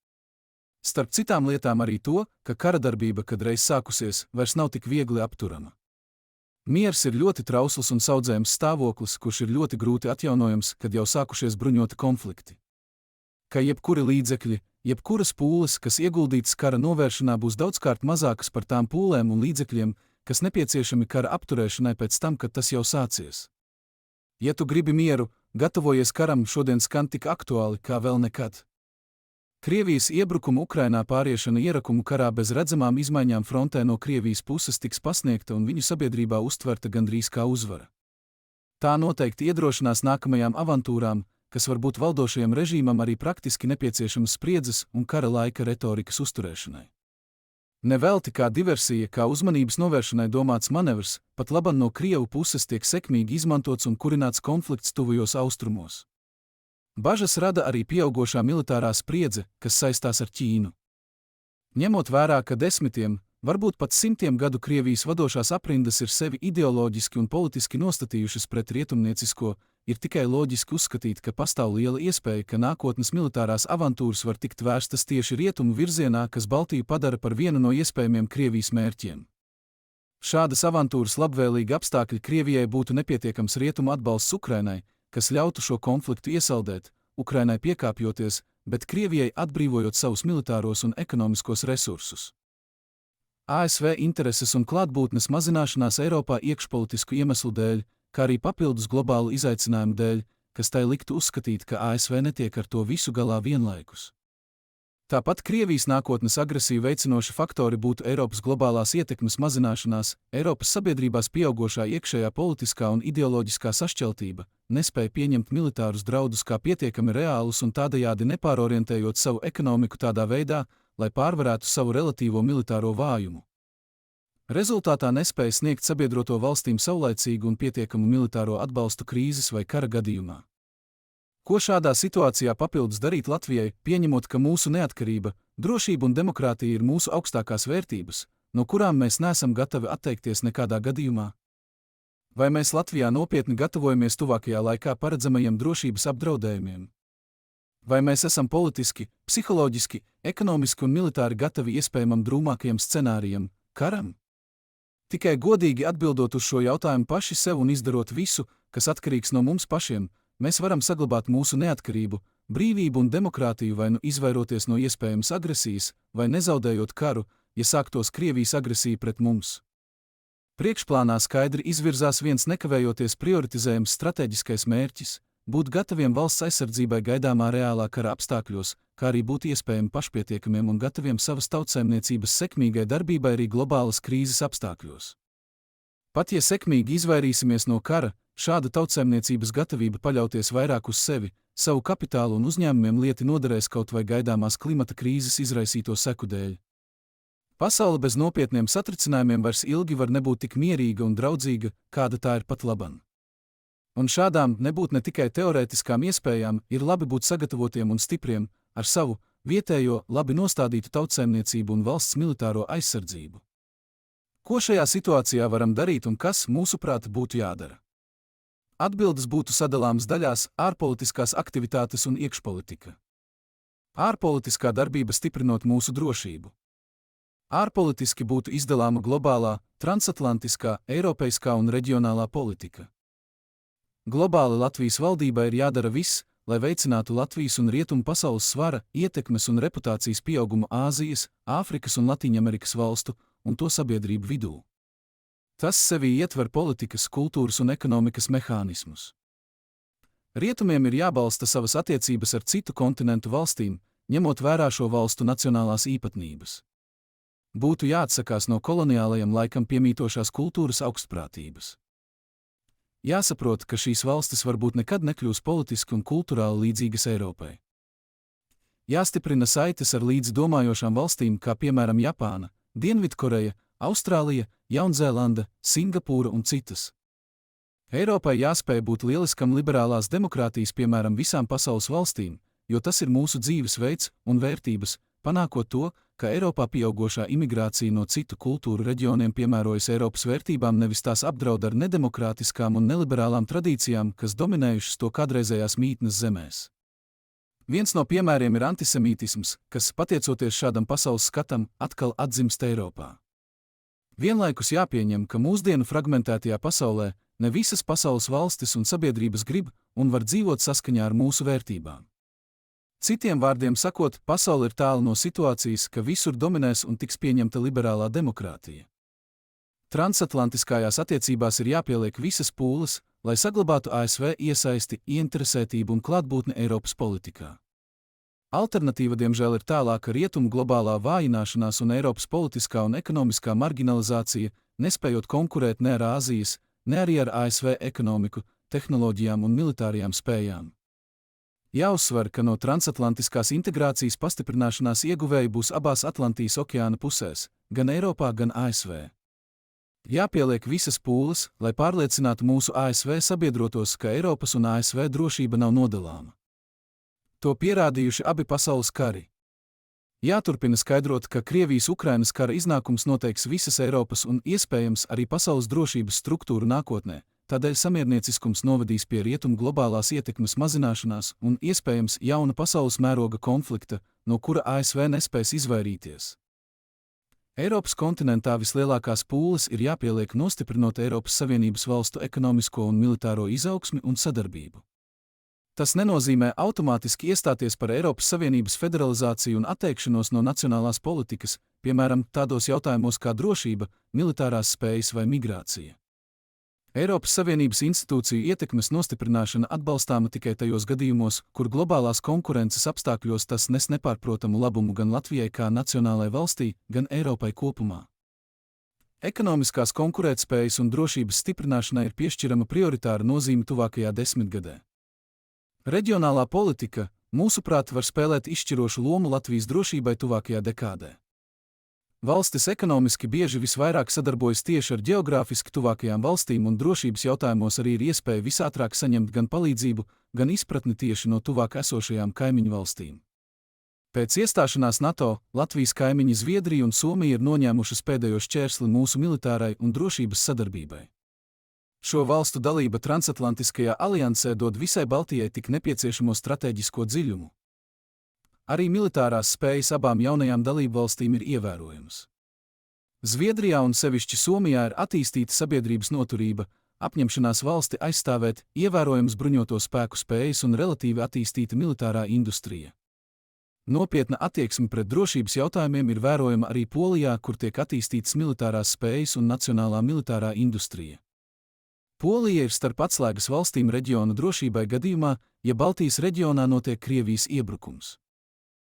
Speaker 1: Starp citām lietām arī to, ka karadarbība, kad reiz sākusies, vairs nav tik viegli apturama. Miers ir ļoti trausls un saudzējams stāvoklis, kurš ir ļoti grūti atjaunojams, kad jau sākušies bruņoti konflikti. Ka jebkuri līdzekļi, jebkuras pūles, kas ieguldītas kara novēršanā, būs daudzkārt mazākas par tām pūlēm un līdzekļiem, kas nepieciešami kara apturēšanai pēc tam, kad tas jau sācies. Ja tu gribi mieru, gatavojies karam, šodien skan tik aktuāli kā vēl nekad. Krievijas iebrukuma Ukrainā pāriešana ierakumu karā bez redzamām izmaiņām frontē no Krievijas puses tiks pasniegta un viņu sabiedrībā uztverta gandrīz kā uzvara. Tā noteikti iedrošinās nākamajām avantūrām, kas var būt valdošajam režīmam arī praktiski nepieciešamas spriedzes un kara laika retorikas uzturēšanai. Nevelti kā diversija, kā uzmanības novēršanai domāts manevrs, pat laban no Krievu puses tiek sekmīgi izmantots un kurināts konflikts tuvajos austrumos. Bažas rada arī pieaugošā militārā spriedze, kas saistās ar Ķīnu. Ņemot vērā, ka desmitiem, varbūt pat simtiem gadu Krievijas vadošās aprindas ir sevi ideoloģiski un politiski nostatījušas pret rietumniecisko, ir tikai loģiski uzskatīt, ka pastāv liela iespēja, ka nākotnes militārās avantūras var tikt vērstas tieši rietumu virzienā, kas Baltiju padara par vienu no iespējamiem Krievijas mērķiem. Šādas avantūras labvēlīgi apstākļi Krievijai būtu nepietiekams rietumu atbalsts Ukrainai, kas ļautu šo konfliktu iesaldēt, Ukrainai piekāpjoties, bet Krievijai atbrīvojot savus militāros un ekonomiskos resursus. ASV intereses un klātbūtnes mazināšanās Eiropā iekšpolitisku iemeslu dēļ, kā arī papildus globālu izaicinājumu dēļ, kas tai liktu uzskatīt, ka ASV netiek ar to visu galā vienlaikus. Tāpat Krievijas nākotnes agresiju veicinoši faktori būtu Eiropas globālās ietekmes mazināšanās, Eiropas sabiedrībās pieaugošā iekšējā politiskā un ideoloģiskā sašķeltība, nespēja pieņemt militārus draudus kā pietiekami reālus un tādējādi nepārorientējot savu ekonomiku tādā veidā, lai pārvarētu savu relatīvo militāro vājumu. Rezultātā nespēja sniegt sabiedroto valstīm saulaicīgu un pietiekamu militāro atbalstu krīzes vai kara gadījumā. Ko šādā situācijā papildus darīt Latvijai, pieņemot, ka mūsu neatkarība, drošība un demokrātija ir mūsu augstākās vērtības, no kurām mēs neesam gatavi atteikties nekādā gadījumā? Vai mēs Latvijā nopietni gatavojamies tuvākajā laikā paredzamajiem drošības apdraudējumiem? Vai mēs esam politiski, psiholoģiski, ekonomiski un militāri gatavi iespējamam drūmākajam scenārijam, karam? Tikai godīgi atbildot uz šo jautājumu paši sev un izdarot visu, kas atkarīgs no mums pašiem, mēs varam saglabāt mūsu neatkarību, brīvību un demokrātiju, vai nu izvairoties no iespējamas agresijas, vai nezaudējot karu, ja sāktos Krievijas agresija pret mums. Priekšplānā skaidri izvirzās viens nekavējoties prioritizējams strateģiskais mērķis – būt gataviem valsts aizsardzībai gaidāmā reālā kara apstākļos, kā arī būt iespējami pašpietiekamiem un gataviem savas tautsaimniecības sekmīgai darbībai arī globālas krīzes apstākļos. Pat ja sekmīgi izvairīsimies no kara, šāda tautsaimniecības gatavība paļauties vairāk uz sevi, savu kapitālu un uzņēmumiem lieti noderēs kaut vai gaidāmās klimata krīzes izraisīto seku dēļ. Pasaule bez nopietniem satricinājumiem vairs ilgi var nebūt tik mierīga un draudzīga, kāda tā ir pat laban. Un šādām nebūt ne tikai teorētiskām iespējām, ir labi būt sagatavotiem un stipriem, ar savu, vietējo, labi nostādītu tautsaimniecību un valsts militāro aizsardzību. Ko šajā situācijā varam darīt un kas, mūsuprāt, būtu jādara? Atbildes būtu sadalāmas daļās – ārpolitiskās aktivitātes un iekšpolitika. Ārpolitiskā darbība stiprinot mūsu drošību. Ārpolitiski būtu izdalāma globālā, transatlantiskā, eiropeiskā un reģionālā politika. Globāli Latvijas valdībai ir jādara viss, lai veicinātu Latvijas un Rietumu pasaules svara, ietekmes un reputācijas pieaugumu Āzijas, Āfrikas un Latīņamerikas valstu un to sabiedrību vidū. Tas sevī ietver politikas, kultūras un ekonomikas mehānismus. Rietumiem ir jābalsta savas attiecības ar citu kontinentu valstīm, ņemot vērā šo valstu nacionālās īpatnības. Būtu jāatsakās no koloniālajam laikam piemītošās kultūras augstprātības. Jāsaprot, ka šīs valstis varbūt nekad nekļūs politiski un kulturāli līdzīgas Eiropai. Jāstiprina saites ar līdzi domājošām valstīm, kā piemēram Japāna, Dienvidkoreja, Austrālija, Jaunzēlanda, Singapūra un citas. Eiropai jāspēj būt lieliskam liberālās demokrātijas piemēram visām pasaules valstīm, jo tas ir mūsu dzīves veids un vērtības, panākot to, ka Eiropā pieaugošā imigrācija no citu kultūru reģioniem piemērojas Eiropas vērtībām, nevis tās apdraud ar nedemokrātiskām un neliberālām tradīcijām, kas dominējušas to kādreizējās mītnes zemēs. Viens no piemēriem ir antisemītisms, kas, pateicoties šādam pasaules skatam, atkal atzimst Eiropā. Vienlaikus jāpieņem, ka mūsdienu fragmentētajā pasaulē ne visas pasaules valstis un sabiedrības grib un var dzīvot saskaņā ar mūsu vērtībām. Citiem vārdiem sakot, pasaule ir tālu no situācijas, ka visur dominēs un tiks pieņemta liberālā demokrātija. Transatlantiskajās attiecībās ir jāpieliek visas pūles, lai saglabātu ASV iesaisti, ieinteresētību un klātbūtni Eiropas politikā. Alternatīva, diemžēl, ir tālāka rietumu globālā vājināšanās un Eiropas politiskā un ekonomiskā marginalizācija, nespējot konkurēt ne ar Āzijas, ne arī ar ASV ekonomiku, tehnoloģijām un militārajām spējām. Jāuzsver, ka no transatlantiskās integrācijas pastiprināšanās ieguvēji būs abās Atlantijas okeāna pusēs, gan Eiropā, gan ASV. Jāpieliek visas pūles, lai pārliecinātu mūsu ASV sabiedrotos, ka Eiropas un ASV drošība nav nodalāma. To pierādījuši abi pasaules kari. Jāturpina skaidrot, ka Krievijas-Ukrainas kara iznākums noteiks visas Eiropas un, iespējams, arī pasaules drošības struktūru nākotnē, tādēļ samiernieciskums novedīs pie rietumu globālās ietekmes mazināšanās un, iespējams, jauna pasaules mēroga konflikta, no kura ASV nespēs izvairīties. Eiropas kontinentā vislielākās pūles ir jāpieliek nostiprinot Eiropas Savienības valstu ekonomisko un militāro izaugsmi un sadarbību. Tas nenozīmē automātiski iestāties par Eiropas Savienības federalizāciju un atteikšanos no nacionālās politikas, piemēram, tādos jautājumos kā drošība, militārās spējas vai migrācija. Eiropas Savienības institūciju ietekmes nostiprināšana atbalstāma tikai tajos gadījumos, kur globālās konkurences apstākļos tas nes nepārprotamu labumu gan Latvijai kā nacionālai valstī, gan Eiropai kopumā. Ekonomiskās konkurētspējas un drošības stiprināšanai ir piešķirama prioritāra nozīme tuvākajā desmitgadē. Reģionālā politika, mūsuprāt, var spēlēt izšķirošu lomu Latvijas drošībai tuvākajā dekādē. Valstis ekonomiski bieži visvairāk sadarbojas tieši ar ģeogrāfiski tuvākajām valstīm, un drošības jautājumos arī ir iespēja visātrāk saņemt gan palīdzību, gan izpratni tieši no tuvāk esošajām kaimiņu valstīm. Pēc iestāšanās NATO Latvijas kaimiņi Zviedrija un Somija ir noņēmušas pēdējo šķērsli mūsu militārai un drošības sadarbībai. Šo valstu dalība transatlantiskajā aliansē dod visai Baltijai tik nepieciešamo stratēģisko dziļumu. Arī militārās spējas abām jaunajām dalībvalstīm ir ievērojamas. Zviedrijā un sevišķi Somijā ir attīstīta sabiedrības noturība, apņemšanās valsti aizstāvēt, ievērojams bruņoto spēku spējas un relatīvi attīstīta militārā industrija. Nopietna attieksme pret drošības jautājumiem ir vērojama arī Polijā, kur tiek attīstītas militārās spējas un nacionālā militārā industrija. Polija ir starp atslēgas valstīm reģiona drošībai gadījumā, ja Baltijas reģionā notiek Krievijas iebrukums.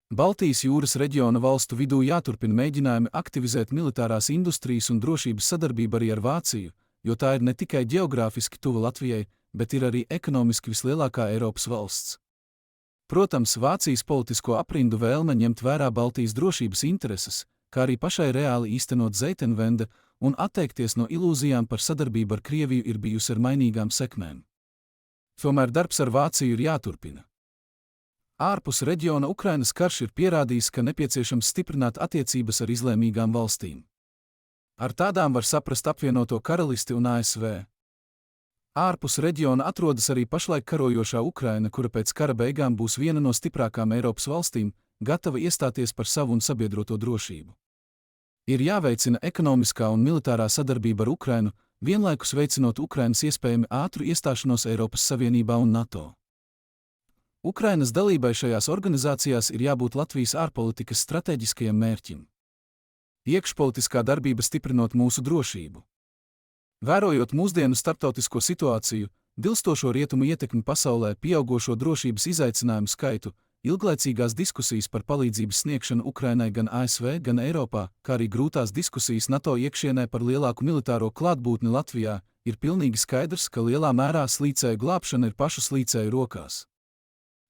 Speaker 1: Baltijas jūras reģiona valstu vidū jāturpina mēģinājumi aktivizēt militārās industrijas un drošības sadarbību arī ar Vāciju, jo tā ir ne tikai ģeogrāfiski tuva Latvijai, bet ir arī ekonomiski vislielākā Eiropas valsts. Protams, Vācijas politisko aprindu vēlme ņemt vērā Baltijas drošības intereses, kā arī pašai reāli īstenot Zeitenvende un atteikties no ilūzijām par sadarbību ar Krieviju ir bijusi ar mainīgām sekmēm. Tomēr darbs ar Vāciju ir jāturpina. Ārpus reģiona Ukrainas karš ir pierādījis, ka nepieciešams stiprināt attiecības ar izlēmīgām valstīm. Ar tādām var saprast apvienoto karalisti un ASV. Ārpus reģiona atrodas arī pašlaik karojošā Ukraina, kura pēc kara beigām būs viena no stiprākām Eiropas valstīm, gatava iestāties par savu un sabiedroto drošību. Ir jāveicina ekonomiskā un militārā sadarbība ar Ukrainu, vienlaikus veicinot Ukrainas iespējami ātru iestāšanos Eiropas Savienībā un NATO. Ukrainas dalībai šajās organizācijās ir jābūt Latvijas ārpolitikas stratēģiskajam mērķim. Iekšpolitiskā darbība stiprinot mūsu drošību. Vērojot mūsdienu starptautisko situāciju, dilstošo rietumu ietekmi pasaulē, pieaugošo drošības izaicinājumu skaitu, ilglaicīgās diskusijas par palīdzības sniegšanu Ukrainai gan ASV, gan Eiropā, kā arī grūtās diskusijas NATO iekšienē par lielāku militāro klātbūtni Latvijā, ir pilnīgi skaidrs, ka lielā mērā slīcēju glābšana ir pašu slīcēju rokās.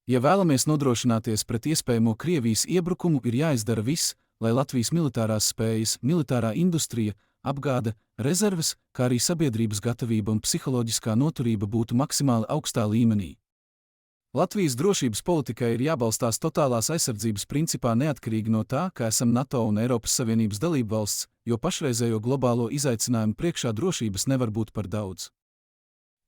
Speaker 1: Ja vēlamies nodrošināties pret iespējamo Krievijas iebrukumu, ir jāizdara viss, lai Latvijas militārās spējas, militārā industrija, apgāde, rezerves, kā arī sabiedrības gatavība un psiholoģiskā noturība būtu maksimāli augstā līmenī. Latvijas drošības politikai ir jābalstās totālās aizsardzības principā neatkarīgi no tā, ka esam NATO un Eiropas Savienības dalībvalsts, jo pašreizējo globālo izaicinājumu priekšā drošības nevar būt par daudz.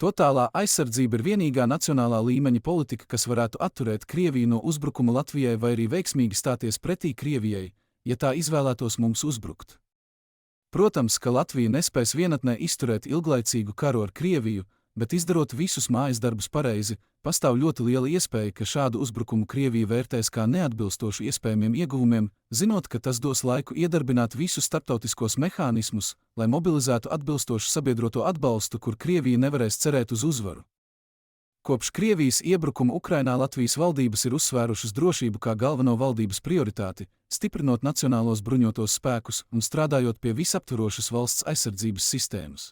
Speaker 1: Totālā aizsardzība ir vienīgā nacionālā līmeņa politika, kas varētu atturēt Krieviju no uzbrukuma Latvijai vai arī veiksmīgi stāties pretī Krievijai, ja tā izvēlētos mums uzbrukt. Protams, ka Latvija nespēs vienatnē izturēt ilglaicīgu karu ar Krieviju, bet izdarot visus mājas darbus pareizi, pastāv ļoti liela iespēja, ka šādu uzbrukumu Krievija vērtēs kā neatbilstošu iespējamiem ieguvumiem, zinot, ka tas dos laiku iedarbināt visus starptautiskos mehānismus, lai mobilizētu atbilstošu sabiedroto atbalstu, kur Krievija nevarēs cerēt uz uzvaru. Kopš Krievijas iebrukuma Ukrainā Latvijas valdības ir uzsvērušas drošību kā galveno valdības prioritāti, stiprinot nacionālos bruņotos spēkus un strādājot pie visaptverošas valsts aizsardzības sistēmas.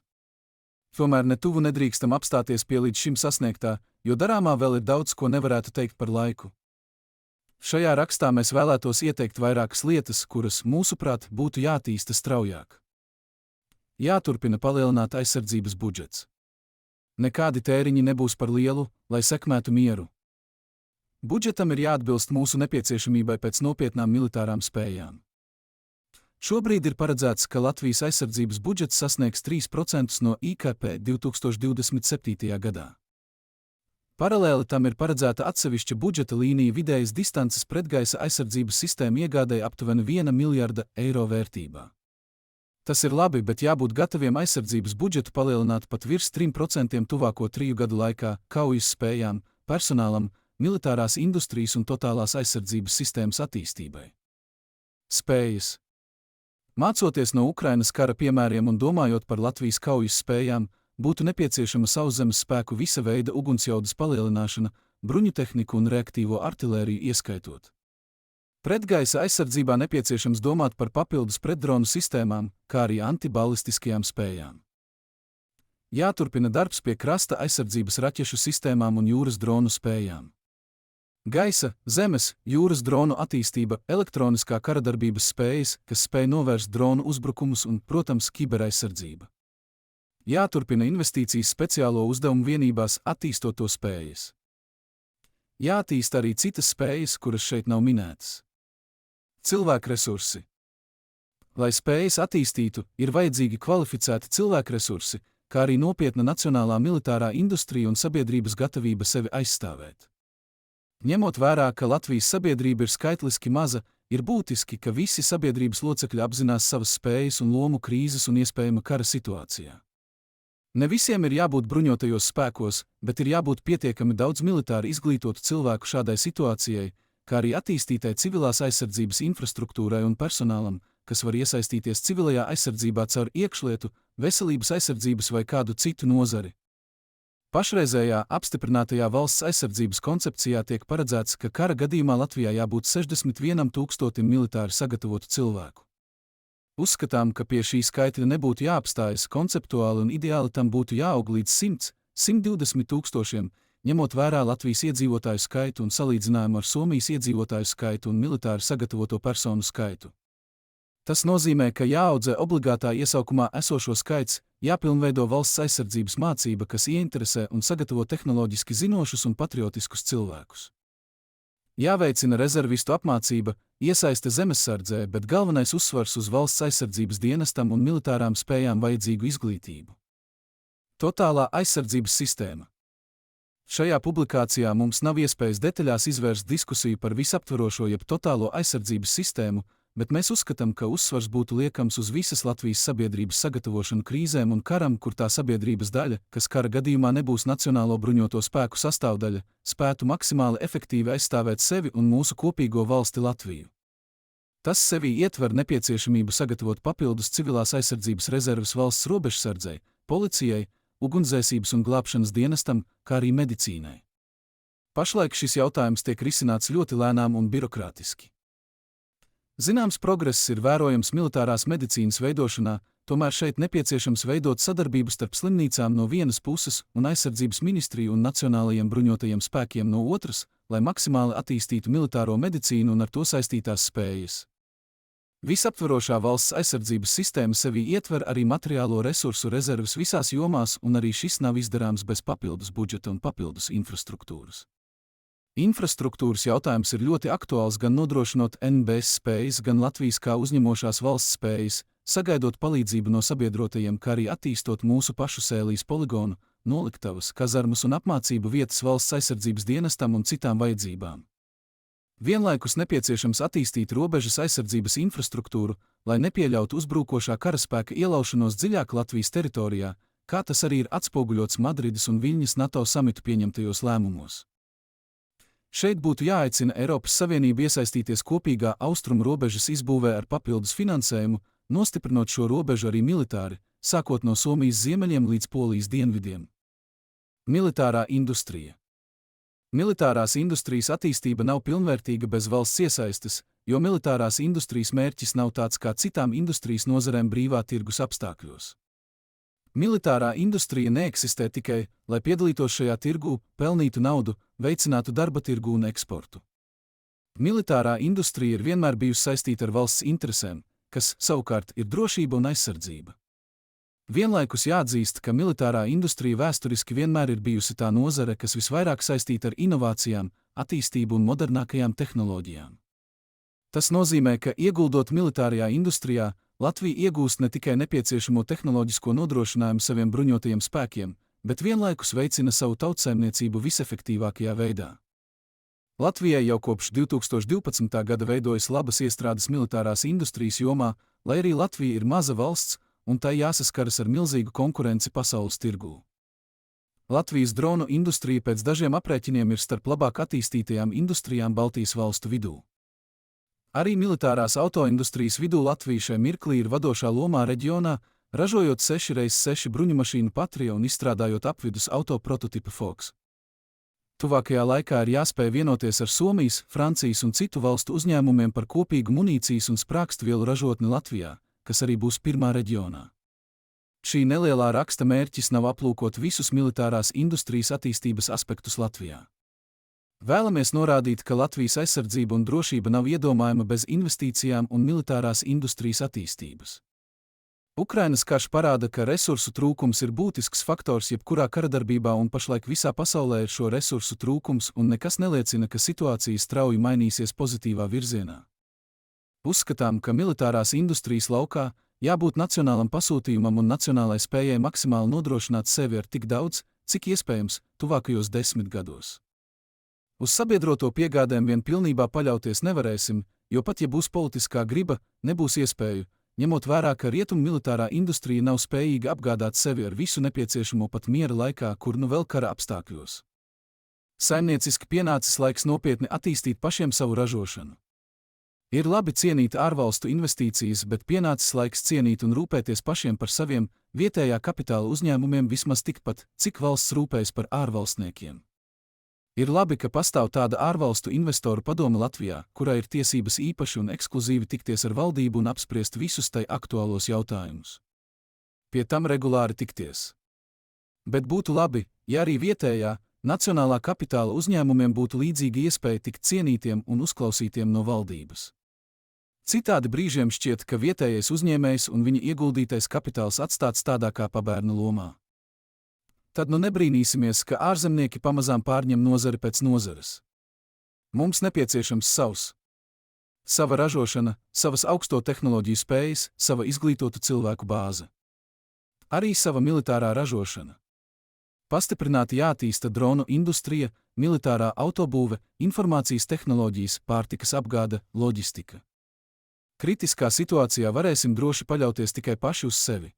Speaker 1: Tomēr ne tuvu nedrīkstam apstāties pie līdz šim sasniegtā, jo darāmā vēl ir daudz, ko nevarētu teikt par laiku. Šajā rakstā mēs vēlētos ieteikt vairākas lietas, kuras, mūsuprāt, būtu jātīsta straujāk. Jāturpina palielināt aizsardzības budžets. Nekādi tēriņi nebūs par lielu, lai sekmētu mieru. Budžetam ir jāatbilst mūsu nepieciešamībai pēc nopietnām militārām spējām. Šobrīd ir paredzēts, ka Latvijas aizsardzības budžets sasniegs 3% no IKP 2027. gadā. Paralēli tam ir paredzēta atsevišķa budžeta līnija vidējas distances pretgaisa aizsardzības sistēmu iegādēji aptuveni 1 miljarda eiro vērtībā. Tas ir labi, bet jābūt gataviem aizsardzības budžetu palielināt pat virs 3% tuvāko 3 gadu laikā kaujas spējām, personālam, militārās industrijas un totālās aizsardzības sistēmas attīstībai. Spējas. Mācoties no Ukrainas kara piemēriem un domājot par Latvijas kaujas spējām, būtu nepieciešama sauszemes spēku visa veida ugunsjaudas palielināšana, bruņutehniku un reaktīvo artilēriju ieskaitot. Pretgaisa aizsardzībā nepieciešams domāt par papildus pretdronu sistēmām, kā arī antibalistiskajām spējām. Jāturpina darbs pie krasta aizsardzības raķešu sistēmām un jūras dronu spējām. Gaisa, zemes, jūras dronu attīstība, elektroniskā karadarbības spējas, kas spēj novērst dronu uzbrukumus un, protams, kiberaizsardzība. Jāturpina investīcijas speciālo uzdevumu vienībās, attīstot to spējas. Jāattīst arī citas spējas, kuras šeit nav minētas. Cilvēku resursi. Lai spējas attīstītu, ir vajadzīgi kvalificēti cilvēku resursi, kā arī nopietna nacionālā militārā industrija un sabiedrības gatavība sevi aizstāvēt. Ņemot vērā, ka Latvijas sabiedrība ir skaitliski maza, ir būtiski, ka visi sabiedrības locekļi apzinās savas spējas un lomu krīzes un iespējama kara situācijā. Ne visiem ir jābūt bruņotajos spēkos, bet ir jābūt pietiekami daudz militāri izglītotu cilvēku šādai situācijai, kā arī attīstītai civilās aizsardzības infrastruktūrai un personālam, kas var iesaistīties civilajā aizsardzībā caur iekšlietu, veselības aizsardzības vai kādu citu nozari. Pašreizējā apstiprinātajā valsts aizsardzības koncepcijā tiek paredzēts, ka kara gadījumā Latvijā jābūt 61,000 militāri sagatavotu cilvēku. Uzskatām, ka pie šī skaitļa nebūtu jāapstājas, konceptuāli un ideāli tam būtu jāaug līdz 100–120,000, ņemot vērā Latvijas iedzīvotāju skaitu un salīdzinājumu ar Somijas iedzīvotāju skaitu un militāri sagatavoto personu skaitu. Tas nozīmē, ka jāaudzē obligātā iesaukumā esošo skaits, jāpilnveido valsts aizsardzības mācība, kas ieinteresē un sagatavo tehnoloģiski zinošus un patriotiskus cilvēkus. Jāveicina rezervistu apmācība, iesaiste zemesardzē, bet galvenais uzsvars uz valsts aizsardzības dienestam un militārām spējām vajadzīgu izglītību. Totālā aizsardzības sistēma. Šajā publikācijā mums nav iespējas detaļās izvērst diskusiju par visaptverošo jeb totālo aizsardzības sistēmu, bet mēs uzskatām, ka uzsvars būtu liekams uz visas Latvijas sabiedrības sagatavošanu krīzēm un karam, kur tā sabiedrības daļa, kas kara gadījumā nebūs nacionālo bruņoto spēku sastāvdaļa, spētu maksimāli efektīvi aizstāvēt sevi un mūsu kopīgo valsti Latviju. Tas sevī ietver nepieciešamību sagatavot papildus civilās aizsardzības rezerves valsts robežsardzei, policijai, ugunsdzēsības un glābšanas dienestam, kā arī medicīnai. Pašlaik šis jautājums tiek risināts ļoti lēnām un birokrātiski. Zināms progress ir vērojams militārās medicīnas veidošanā, tomēr šeit nepieciešams veidot sadarbību starp slimnīcām no vienas puses un aizsardzības ministriju un nacionālajiem bruņotajiem spēkiem no otras, lai maksimāli attīstītu militāro medicīnu un ar to saistītās spējas. Visaptverošā valsts aizsardzības sistēma sevī ietver arī materiālo resursu rezerves visās jomās, un arī šis nav izdarāms bez papildus budžeta un papildus infrastruktūras. Infrastruktūras jautājums ir ļoti aktuāls gan nodrošinot NBS spējas, gan Latvijas kā uzņemošās valsts spējas, sagaidot palīdzību no sabiedrotajiem, kā arī attīstot mūsu pašu sēlijas poligonu, noliktavas, kazarmas un apmācību vietas valsts aizsardzības dienestam un citām vajadzībām. Vienlaikus nepieciešams attīstīt robežas aizsardzības infrastruktūru, lai nepieļautu uzbrukošā karaspēka ielaušanos dziļāk Latvijas teritorijā, kā tas arī ir atspoguļots Madrides un Viļņas NATO samitu pieņemtajos lēmumos. Šeit būtu jāaicina Eiropas Savienība iesaistīties kopīgā austrumu robežas izbūvē ar papildus finansējumu, nostiprinot šo robežu arī militāri, sākot no Somijas ziemeļiem līdz Polijas dienvidiem. Militārā industrija. Militārās industrijas attīstība nav pilnvērtīga bez valsts iesaistes, jo militārās industrijas mērķis nav tāds kā citām industrijas nozarēm brīvā tirgus apstākļos. Militārā industrija neeksistē tikai, lai piedalītos šajā tirgū, pelnītu naudu, veicinātu darba tirgu un eksportu. Militārā industrija ir vienmēr bijusi saistīta ar valsts interesēm, kas, savukārt, ir drošība un aizsardzība. Vienlaikus jāatzīst, ka militārā industrija vēsturiski vienmēr ir bijusi tā nozare, kas visvairāk saistīta ar inovācijām, attīstību un modernākajām tehnoloģijām. Tas nozīmē, ka ieguldot militārajā industrijā, Latvija iegūst ne tikai nepieciešamo tehnoloģisko nodrošinājumu saviem bruņotajiem spēkiem, bet vienlaikus veicina savu tautsaimniecību visefektīvākajā veidā. Latvijai jau kopš 2012. gada veidojas labas iestrādes militārās industrijas jomā, lai arī Latvija ir maza valsts, un tai jāsaskaras ar milzīgu konkurenci pasaules tirgū. Latvijas dronu industrija pēc dažiem aprēķiniem ir starp labāk attīstītajām industrijām Baltijas valstu vidū. Arī militārās autoindustrijas vidū Latvija šai mirklī ir vadošā lomā reģionā, ražojot 6x6 bruņumašīnu Patria un izstrādājot apvidus auto prototipu Fox. Tuvākajā laikā ir jāspēj vienoties ar Somijas, Francijas un citu valstu uzņēmumiem par kopīgu munīcijas un sprākstvielu ražotni Latvijā, kas arī būs pirmā reģionā. Šī nelielā raksta mērķis nav aplūkot visus militārās industrijas attīstības aspektus Latvijā. Vēlamies norādīt, ka Latvijas aizsardzība un drošība nav iedomājama bez investīcijām un militārās industrijas attīstības. Ukrainas karš parāda, ka resursu trūkums ir būtisks faktors jebkurā karadarbībā, un pašlaik visā pasaulē ir šo resursu trūkums, un nekas neliecina, ka situācija strauji mainīsies pozitīvā virzienā. Uzskatām, ka militārās industrijas laukā jābūt nacionālam pasūtījumam un nacionālai spējai maksimāli nodrošināt sevi ar tik daudz, cik iespējams, tuvākajos 10 gados. Uz sabiedroto piegādēm vien pilnībā paļauties nevarēsim, jo pat ja būs politiskā griba, nebūs iespēju, ņemot vērā, ka rietumu militārā industrija nav spējīga apgādāt sevi ar visu nepieciešamo pat miera laikā, kur nu vēl kara apstākļos. Saimnieciski pienācis laiks nopietni attīstīt pašiem savu ražošanu. Ir labi cienīt ārvalstu investīcijas, bet pienācis laiks cienīt un rūpēties pašiem par saviem vietējā kapitāla uzņēmumiem vismaz tikpat, cik valsts rūpējas par ārvalstniekiem. Ir labi, ka pastāv tāda ārvalstu investoru padome Latvijā, kurai ir tiesības īpaši un ekskluzīvi tikties ar valdību un apspriest visus tai aktuālos jautājumus. Pie tam regulāri tikties. Bet būtu labi, ja arī vietējā, nacionālā kapitāla uzņēmumiem būtu līdzīga iespēja tikt cienītiem un uzklausītiem no valdības. Citādi brīžiem šķiet, ka vietējais uzņēmējs un viņa ieguldītais kapitāls atstāts tādā kā pabērna lomā. Tad nu nebrīnīsimies, ka ārzemnieki pamazām pārņem nozari pēc nozares. Mums nepieciešams sava ražošana, savas augsto tehnoloģiju spējas, sava izglītotu cilvēku bāze. Arī sava militārā ražošana. Pastiprināti jātīsta dronu industrija, militārā autobūve, informācijas tehnoloģijas, pārtikas apgāde, loģistika. Kritiskā situācijā varēsim droši paļauties tikai paši uz sevi.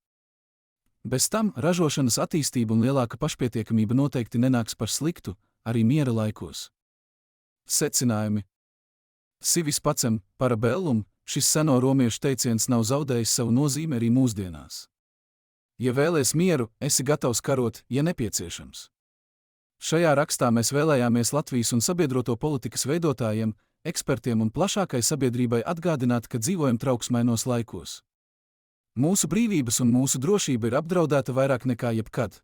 Speaker 1: Bez tam ražošanas attīstība un lielāka pašpietiekamība noteikti nenāks par sliktu, arī miera laikos. Secinājumi. Si vis pacem, para bellum, šis seno romiešu teiciens nav zaudējis savu nozīmi arī mūsdienās. Ja vēlies mieru, esi gatavs karot, ja nepieciešams. Šajā rakstā mēs vēlējāmies Latvijas un sabiedroto politikas veidotājiem, ekspertiem un plašākai sabiedrībai atgādināt, ka dzīvojam trauksmainos laikos. Mūsu brīvības un mūsu drošība ir apdraudēta vairāk nekā jebkad.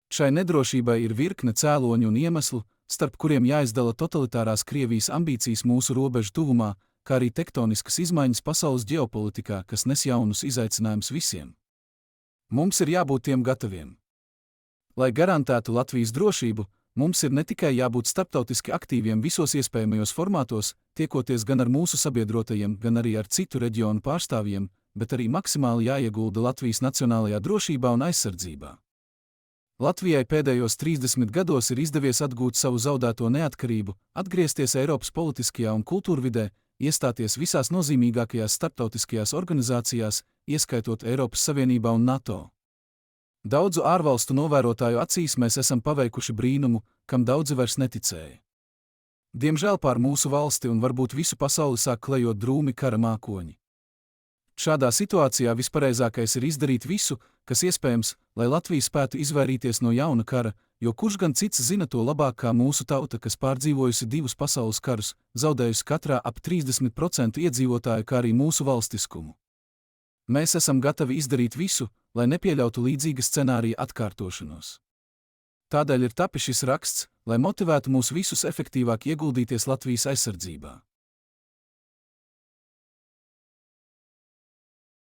Speaker 1: Šai nedrošībai ir virkne cēloņu un iemeslu, starp kuriem jāizdala totalitārās Krievijas ambīcijas mūsu robežu tuvumā, kā arī tektoniskas izmaiņas pasaules ģeopolitikā, kas nes jaunus izaicinājumus visiem. Mums ir jābūt tiem gataviem. Lai garantētu Latvijas drošību, mums ir ne tikai jābūt starptautiski aktīviem visos iespējamajos formātos, tiekoties gan ar mūsu sabiedrotajiem, gan arī ar citu reģionu pārstāvjiem, bet arī maksimāli jāiegulda Latvijas nacionālajā drošībā un aizsardzībā. Latvijai pēdējos 30 gados ir izdevies atgūt savu zaudēto neatkarību, atgriezties Eiropas politiskajā un kultūrvidē, iestāties visās nozīmīgākajās starptautiskajās organizācijās, ieskaitot Eiropas Savienībā un NATO. Daudzu ārvalstu novērotāju acīs mēs esam paveikuši brīnumu, kam daudzi vairs neticēja. Diemžēl pār mūsu valsti un varbūt visu pasauli sāk klejot drūmi kara mākoņi. Šādā situācijā vispareizākais ir izdarīt visu, kas iespējams, lai Latvija spētu izvairīties no jauna kara, jo kurš gan cits zina to labāk kā mūsu tauta, kas pārdzīvojusi 2 pasaules karus, zaudējusi katrā ap 30% iedzīvotāju, kā arī mūsu valstiskumu. Mēs esam gatavi izdarīt visu, lai nepieļautu līdzīga scenārija atkārtošanos. Tādēļ ir tapis šis raksts, lai motivētu mūs visus efektīvāk ieguldīties Latvijas aizsardzībā.